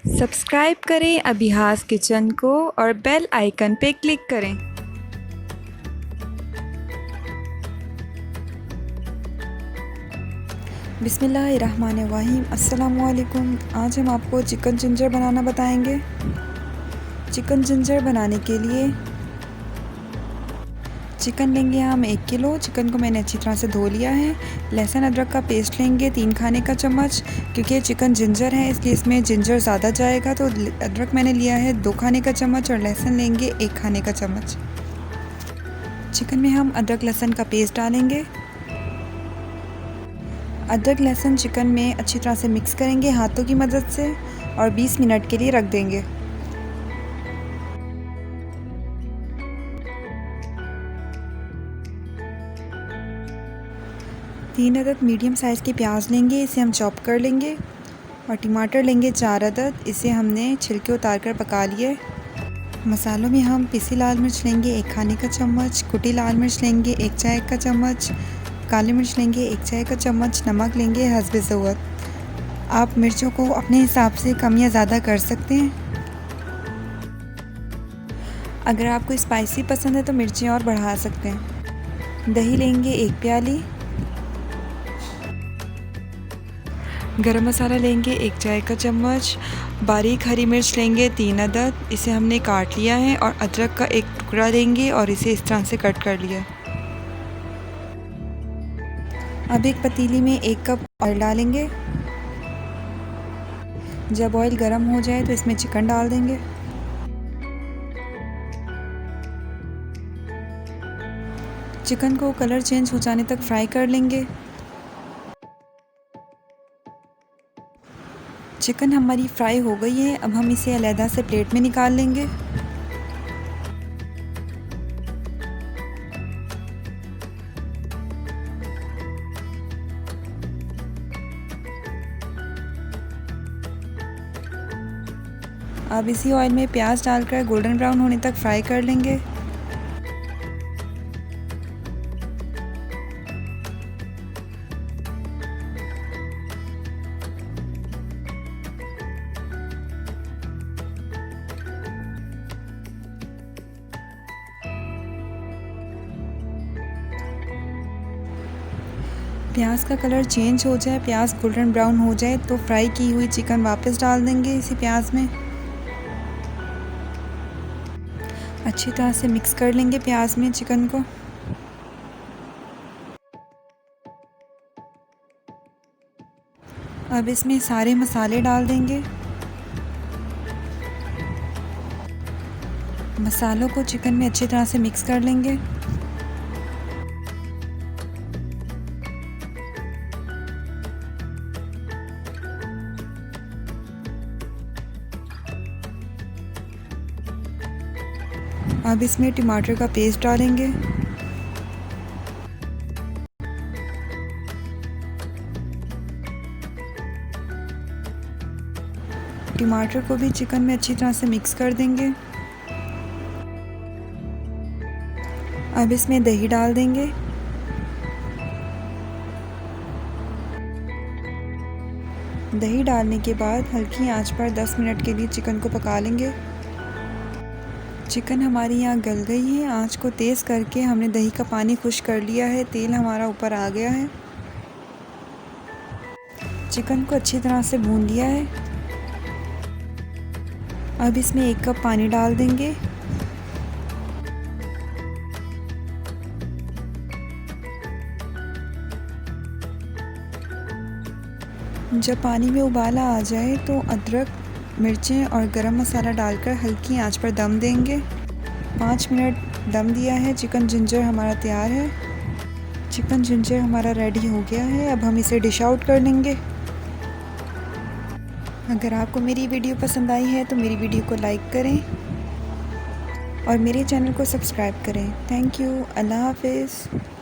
Subscribe करें अभिहास kitchen को और बेल आइकन पे क्लिक करें। बिस्मिल्लाहिर्रहमानिर्रहीम। अस्सलामुअलैकुम। आज हम आपको चिकन जिंजर बनाना बताएंगे। चिकन जिंजर बनाने के लिए चिकन लेंगे हम 1 किलो। चिकन को मैंने अच्छी तरह से धो लिया है। लहसुन अदरक का पेस्ट लेंगे 3 खाने का चम्मच, क्योंकि चिकन जिंजर है इसलिए इसमें जिंजर ज़्यादा जाएगा। तो अदरक मैंने लिया है 2 खाने का चम्मच और लहसुन लेंगे 1 खाने का चम्मच। चिकन में हम अदरक लहसुन का पेस्ट डालेंगे। अदरक लहसुन चिकन में अच्छी तरह से मिक्स करेंगे हाथों की मदद से और 20 मिनट के लिए रख देंगे। तीन अदद मीडियम साइज़ के प्याज लेंगे, इसे हम चॉप कर लेंगे। और टमाटर लेंगे 4 अदद, इसे हमने छिलके उतार कर पका लिए। मसालों में हम पिसी लाल मिर्च लेंगे 1 खाने का चम्मच, कुटी लाल मिर्च लेंगे 1 चाय का चम्मच, काली मिर्च लेंगे 1 चाय का चम्मच, नमक लेंगे हस्बे ज़रूरत। आप मिर्चों को अपने हिसाब से कम या ज़्यादा कर सकते हैं। अगर आपको स्पाइसी पसंद है तो मिर्चें और बढ़ा सकते हैं। दही लेंगे 1 प्याली। गरम मसाला लेंगे 1 चाय का चम्मच। बारीक हरी मिर्च लेंगे 3 अदद, इसे हमने काट लिया है। और अदरक का 1 टुकड़ा लेंगे और इसे इस तरह से कट कर लिया। अब एक पतीली में 1 कप ऑयल डालेंगे। जब ऑयल गर्म हो जाए तो इसमें चिकन डाल देंगे। चिकन को कलर चेंज हो जाने तक फ्राई कर लेंगे। चिकन हमारी फ्राई हो गई है। अब हम इसे अलहदा से प्लेट में निकाल लेंगे। अब इसी ऑयल में प्याज डालकर गोल्डन ब्राउन होने तक फ्राई कर लेंगे। प्याज का कलर चेंज हो जाए, प्याज गोल्डन ब्राउन हो जाए तो फ्राई की हुई चिकन वापस डाल देंगे इसी प्याज में। अच्छी तरह से मिक्स कर लेंगे प्याज में चिकन को। अब इसमें सारे मसाले डाल देंगे। मसालों को चिकन में अच्छी तरह से मिक्स कर लेंगे। अब इसमें टमाटर का पेस्ट डालेंगे। टमाटर को भी चिकन में अच्छी तरह से मिक्स कर देंगे। अब इसमें दही डाल देंगे। दही डालने के बाद हल्की आंच पर 10 मिनट के लिए चिकन को पका लेंगे। चिकन हमारी यहाँ गल गई है। आंच को तेज़ करके हमने दही का पानी खुश्क कर लिया है। तेल हमारा ऊपर आ गया है। चिकन को अच्छी तरह से भून लिया है। अब इसमें 1 कप पानी डाल देंगे। जब पानी में उबाला आ जाए तो अदरक, मिर्चें और गरम मसाला डालकर हल्की आंच पर दम देंगे। 5 मिनट दम दिया है। चिकन जिंजर हमारा तैयार है। चिकन जिंजर हमारा रेडी हो गया है। अब हम इसे डिश आउट कर लेंगे। अगर आपको मेरी वीडियो पसंद आई है तो मेरी वीडियो को लाइक करें और मेरे चैनल को सब्सक्राइब करें। Thank you. अल्लाह हाफिज़।